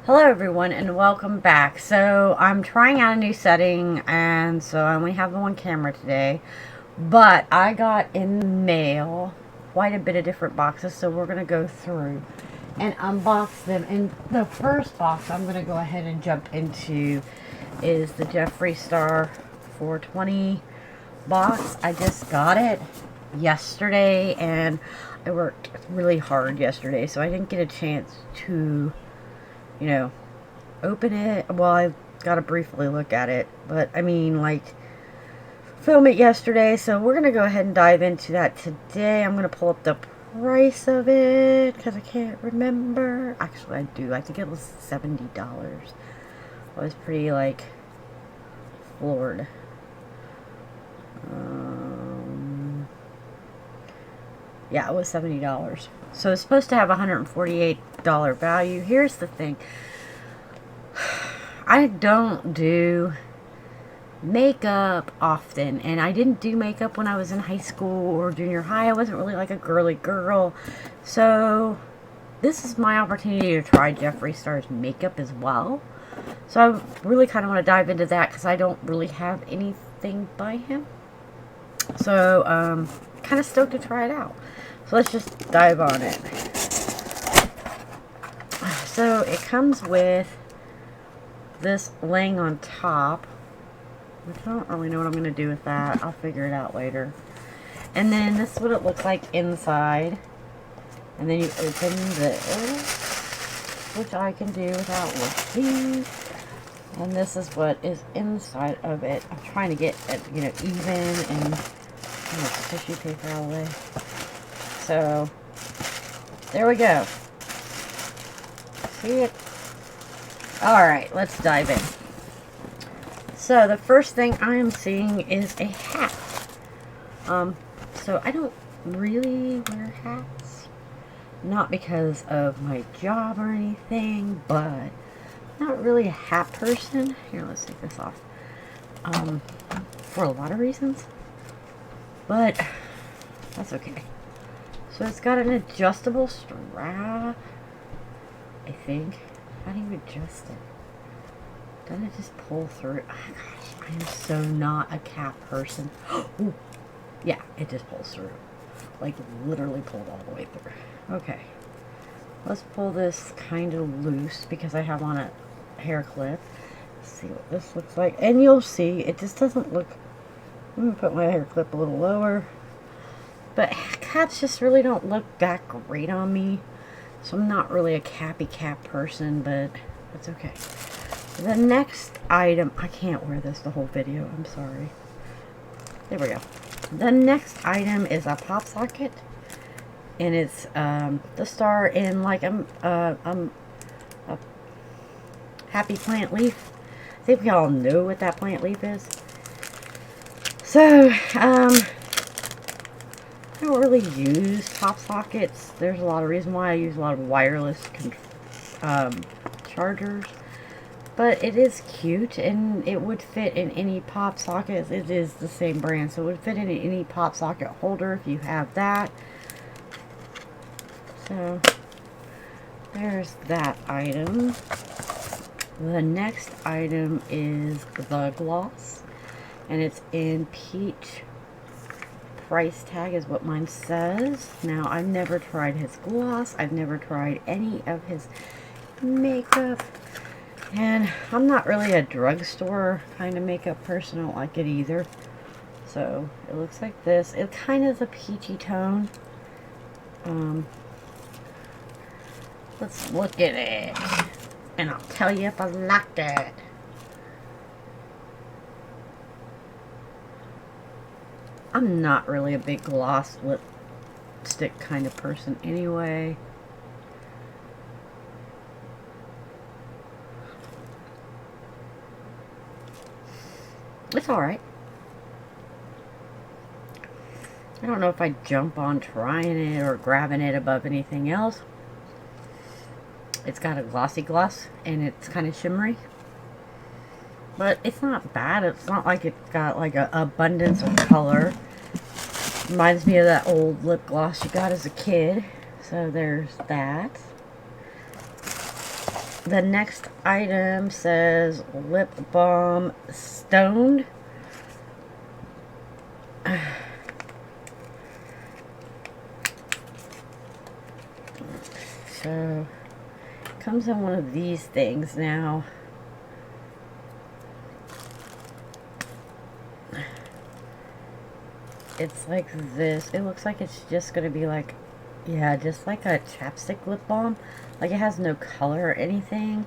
Hello everyone and welcome back. So I'm trying out a new setting, and so I only have the one camera today, but I got in the mail quite a bit of different boxes, so we're going to go through and unbox them. And the first box I'm going to go ahead and jump into is the Jeffree Star 420 box. I just got it yesterday and I worked really hard yesterday, so I didn't get a chance to open it. Well, I got to briefly look at it, but I mean, like, film it yesterday, so we're going to go ahead and dive into that today. I'm going to pull up the price of it, because I can't remember. Actually, I do. I think it was $70. I was pretty, like, floored. Yeah, it was $70. So it's supposed to have a $148 value. Here's the thing. I don't do makeup often, and I didn't do makeup when I was in high school or junior high. I wasn't really like a girly girl. So this is my opportunity to try Jeffree Star's makeup as well. So I really kind of want to dive into that because I don't really have anything by him. So kind of stoked to try it out. So let's just dive on it. So it comes with this laying on top, which I don't really know what I'm going to do with that. I'll figure it out later. And then this is what it looks like inside. And then you open this, which I can do without looking. And this is what is inside of it. I'm trying to get it, even and tissue paper all the way. So there we go. See it? Alright, let's dive in. So the first thing I am seeing is a hat. So I don't really wear hats. Not because of my job or anything, but not really a hat person. Here, let's take this off. For a lot of reasons. But that's okay. So it's got an adjustable strap, I think. How do you adjust it? Doesn't it just pull through? Oh my gosh, I am so not a cap person. Ooh, yeah, it just pulls through. Like, literally pulled all the way through. Okay. Let's pull this kind of loose because I have on a hair clip. Let's see what this looks like. And you'll see, it just doesn't look... I'm going to put my hair clip a little lower. But caps just really don't look that great on me. So I'm not really a cappy cap person, but that's okay. The next item... I can't wear this the whole video. I'm sorry. There we go. The next item is a pop socket. And it's the star in like a happy plant leaf. I think we all know what that plant leaf is. So, I don't really use pop sockets. There's a lot of reasons why. I use a lot of wireless chargers. But it is cute, and it would fit in any pop socket. It is the same brand, so it would fit in any pop socket holder if you have that. So, there's that item. The next item is the gloss, and it's in peach. Price tag is what mine says. Now, I've never tried his gloss. I've never tried any of his makeup. And I'm not really a drugstore kind of makeup person. I don't like it either. So, it looks like this. It kind of is a peachy tone. Let's look at it. And I'll tell you if I liked it. I'm not really a big gloss lipstick kind of person anyway. It's alright. I don't know if I'd jump on trying it or grabbing it above anything else. It's got a glossy gloss and it's kind of shimmery. But it's not bad. It's not like it's got like an abundance of color. Reminds me of that old lip gloss you got as a kid. So there's that. The next item says lip balm stoned. So it comes in one of these things now. It's like this. It looks like it's just gonna be like, yeah, just like a chapstick lip balm. Like it has no color or anything.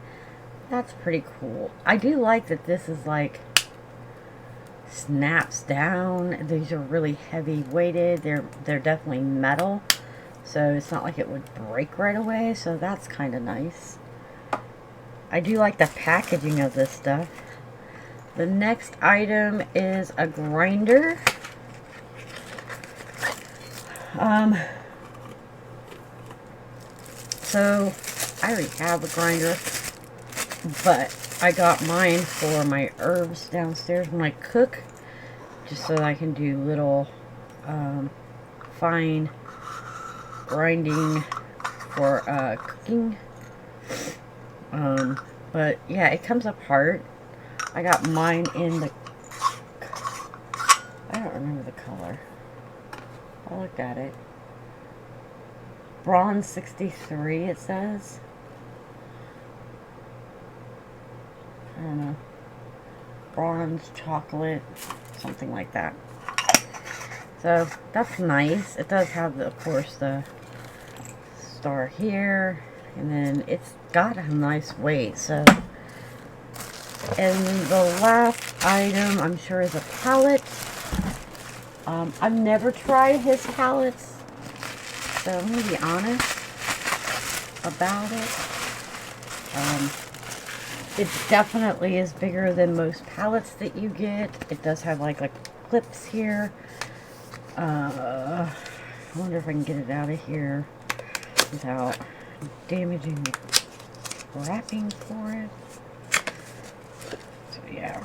That's pretty cool. I do like that this is like snaps down. These are really heavy weighted. They're definitely metal, so it's not like it would break right away. So that's kind of nice. I do like the packaging of this stuff. The next item is a grinder. So I already have a grinder, but I got mine for my herbs downstairs when I cook, just so that I can do little fine grinding for cooking. But yeah, it comes apart. I got mine in the, I don't remember the color. I looked at it. Bronze 63, it says. I don't know. Bronze chocolate, something like that. So that's nice. It does have, of course, the star here, and then it's got a nice weight. So, and the last item, I'm sure, is a palette. I've never tried his palettes, so I'm going to be honest about it. It definitely is bigger than most palettes that you get. It does have like clips here. I wonder if I can get it out of here without damaging the wrapping for it. So yeah,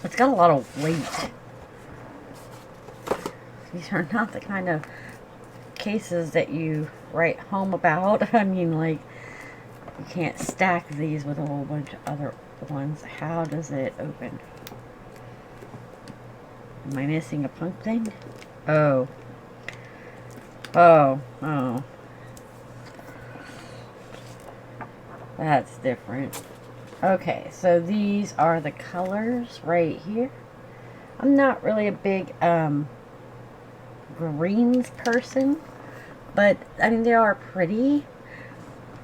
it's got a lot of weight. These are not the kind of cases that you write home about. I mean, like, you can't stack these with a whole bunch of other ones. How does it open? Am I missing a punk thing? Oh. Oh. Oh. That's different. Okay, so these are the colors right here. I'm not really a big greens person, but I mean, they are pretty.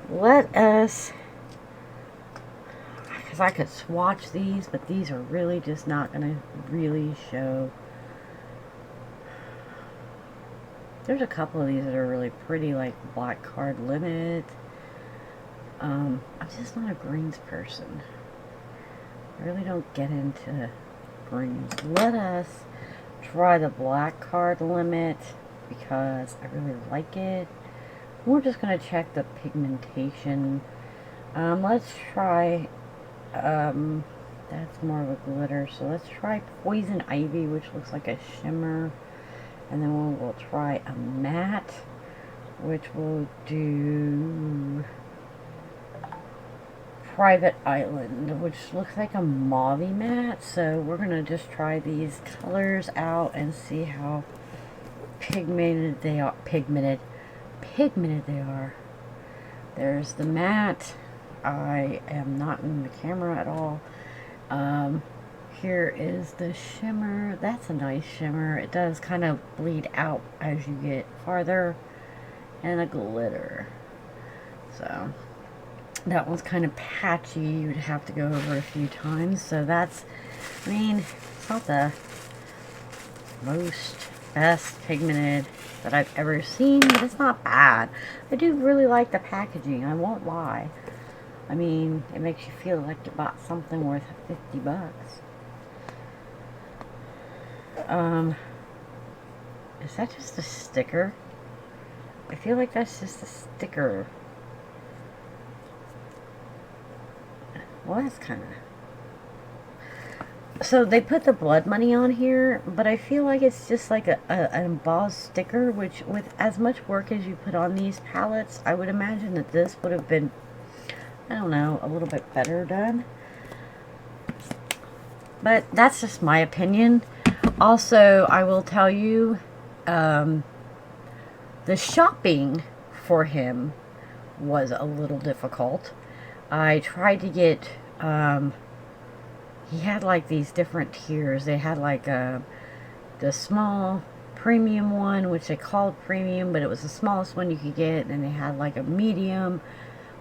Let us, because I could swatch these, but these are really just not going to really show. There's a couple of these that are really pretty, like Black Card Limit. I'm just not a greens person. I really don't get into greens. Let us try the Black Card Limit because I really like it. We're just going to check the pigmentation. Let's try, that's more of a glitter, so let's try Poison Ivy, which looks like a shimmer. And then we'll try a matte, which we'll do Private Island, which looks like a mauve matte. So we're going to just try these colors out and see how pigmented they are. Pigmented they are. There's the matte. I am not in the camera at all. Here is the shimmer. That's a nice shimmer. It does kind of bleed out as you get farther. And a glitter. So that one's kind of patchy. You'd have to go over it a few times. So that's, I mean, it's not the most best pigmented that I've ever seen, but it's not bad. I do really like the packaging. I won't lie. I mean, it makes you feel like you bought something worth 50 bucks. Is that just a sticker? I feel like that's just a sticker. Well, that's kind of... So they put the blood money on here, but I feel like it's just like an embossed sticker, which with as much work as you put on these palettes, I would imagine that this would have been I don't know, a little bit better done. But that's just my opinion. Also, I will tell you, the shopping for him was a little difficult. I tried to get, he had like these different tiers. They had like the small premium one, which they called premium, but it was the smallest one you could get. And they had like a medium,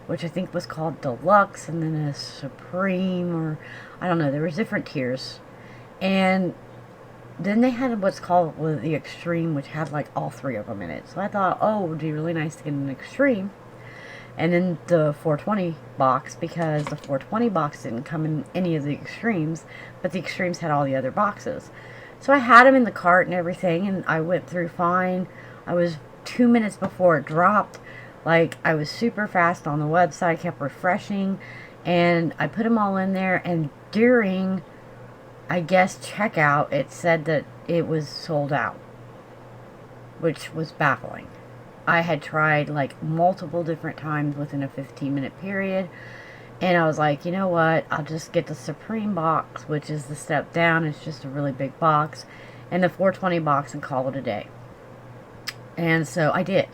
which I think was called deluxe, and then a supreme, or I don't know. There was different tiers. And then they had what's called the extreme, which had like all three of them in it. So I thought, oh, it would be really nice to get an extreme. And then the 420 box, because the 420 box didn't come in any of the extremes, but the extremes had all the other boxes. So I had them in the cart and everything, and I went through fine. I was 2 minutes before it dropped. Like, I was super fast on the website, kept refreshing, and I put them all in there, and during, I guess, checkout, it said that it was sold out, which was baffling. I had tried like multiple different times within a 15-minute period, and I was like, you know what, I'll just get the Supreme box, which is the step down. It's just a really big box, and the 420 box, and call it a day. And so I did.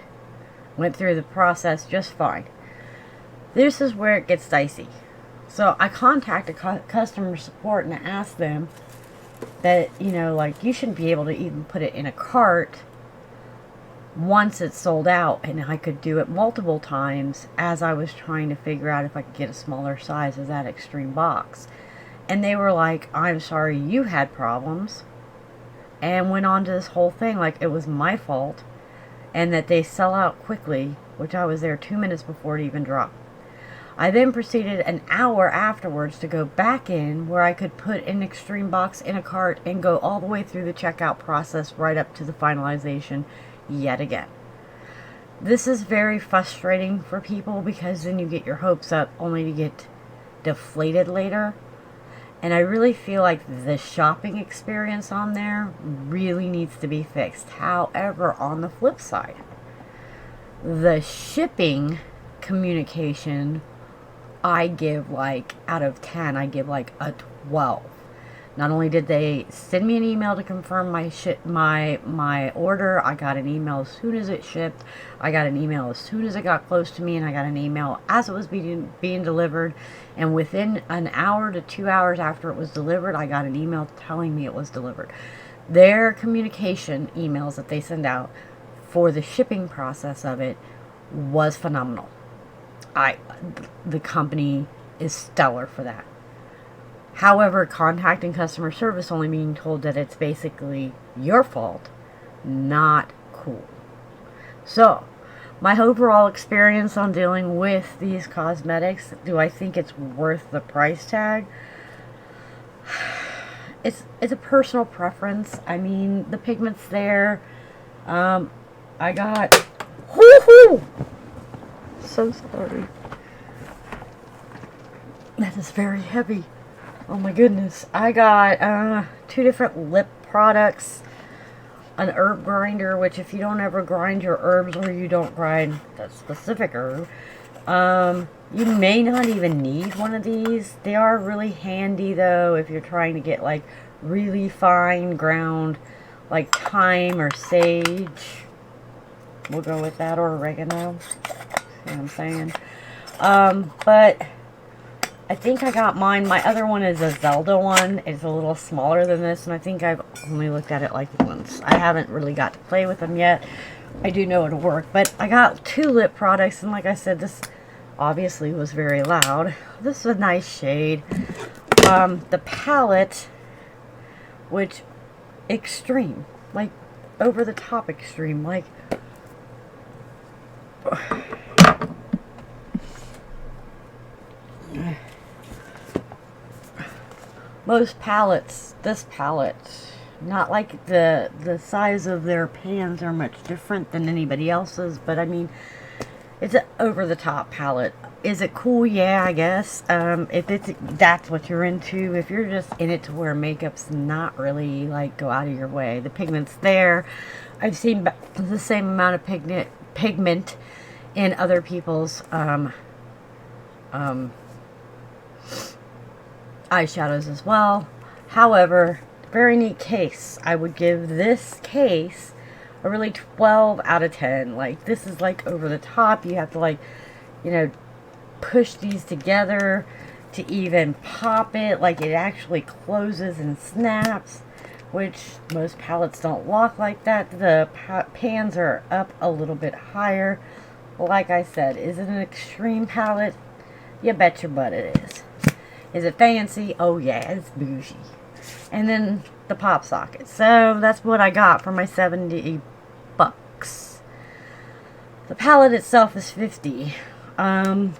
Went through the process just fine. This is where it gets dicey. So I contacted customer support and asked them that, you know, like, you shouldn't be able to even put it in a cart once it's sold out, and I could do it multiple times as I was trying to figure out if I could get a smaller size of that extreme box. And they were like, I'm sorry you had problems, and went on to this whole thing like it was my fault, and that they sell out quickly, which I was there 2 minutes before it even dropped. I then proceeded an hour afterwards to go back in where I could put an extreme box in a cart and go all the way through the checkout process right up to the finalization yet again. This is very frustrating for people, because then you get your hopes up only to get deflated later. And I really feel like the shopping experience on there really needs to be fixed. However, on the flip side, the shipping communication, I give like, out of 10, I give like a 12. Not only did they send me an email to confirm my order, I got an email as soon as it shipped. I got an email as soon as it got close to me, and I got an email as it was being delivered. And within an hour to 2 hours after it was delivered, I got an email telling me it was delivered. Their communication emails that they send out for the shipping process of it was phenomenal. The company is stellar for that. However, contacting customer service only being told that it's basically your fault, not cool. So, my overall experience on dealing with these cosmetics, do I think it's worth the price tag? It's a personal preference. I mean, the pigment's there. I got... Woohoo! So sorry. That is very heavy. Oh my goodness. I got 2 different lip products. An herb grinder, which if you don't ever grind your herbs, or you don't grind that specific herb, you may not even need one of these. They are really handy though if you're trying to get like really fine ground, like thyme or sage. We'll go with that, or oregano. See what I'm saying? But I think I got mine. My other one is a Zelda one. It's a little smaller than this, and I think I've only looked at it like once. I haven't really got to play with them yet. I do know it'll work, but I got 2 lip products, and like I said, this obviously was very loud. This is a nice shade. The palette, which extreme, like over the top extreme, like most palettes, this palette, not like the size of their pans are much different than anybody else's, but I mean, it's an over-the-top palette. Is it cool? Yeah, I guess. If that's what you're into. If you're just in it to wear makeup's not really, like, go out of your way. The pigment's there. I've seen the same amount of pigment in other people's eyeshadows as well. However, very neat case. I would give this case a really 12 out of 10. Like, this is like over the top. You have to, like, you know, push these together to even pop it. Like, it actually closes and snaps, which most palettes don't lock like that. The pans are up a little bit higher. Like I said, is it an extreme palette? You bet your butt it is. Is it fancy? Oh yeah, it's bougie. And then the pop socket. So that's what I got for my 70 bucks. The palette itself is 50. I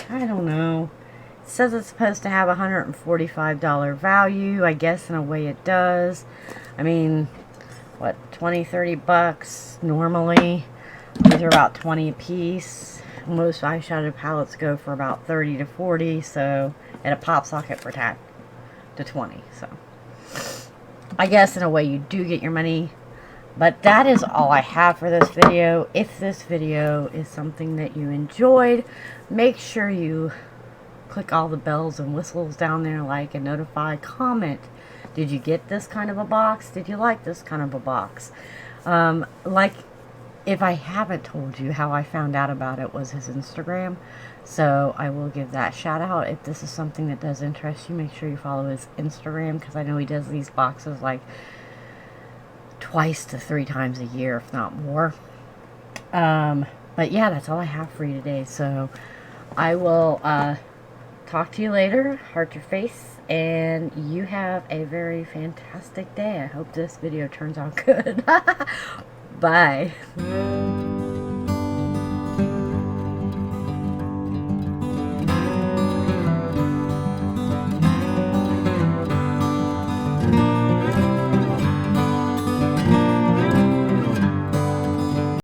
don't know. It says it's supposed to have a $145 value. I guess in a way it does. I mean, what, 20, 30 bucks normally. These are about 20 a piece. Most eyeshadow palettes go for about 30 to 40, so, and a pop socket for 10 to 20, so. I guess in a way you do get your money, but that is all I have for this video. If this video is something that you enjoyed, make sure you click all the bells and whistles down there, like and notify, comment. Did you get this kind of a box? Did you like this kind of a box? Like, if I haven't told you, how I found out about it was his Instagram. So I will give that shout out. If this is something that does interest you, make sure you follow his Instagram, because I know he does these boxes like twice to 3 times a year, if not more. But yeah, that's all I have for you today. So I will talk to you later. Heart your face. And you have a very fantastic day. I hope this video turns out good. Bye.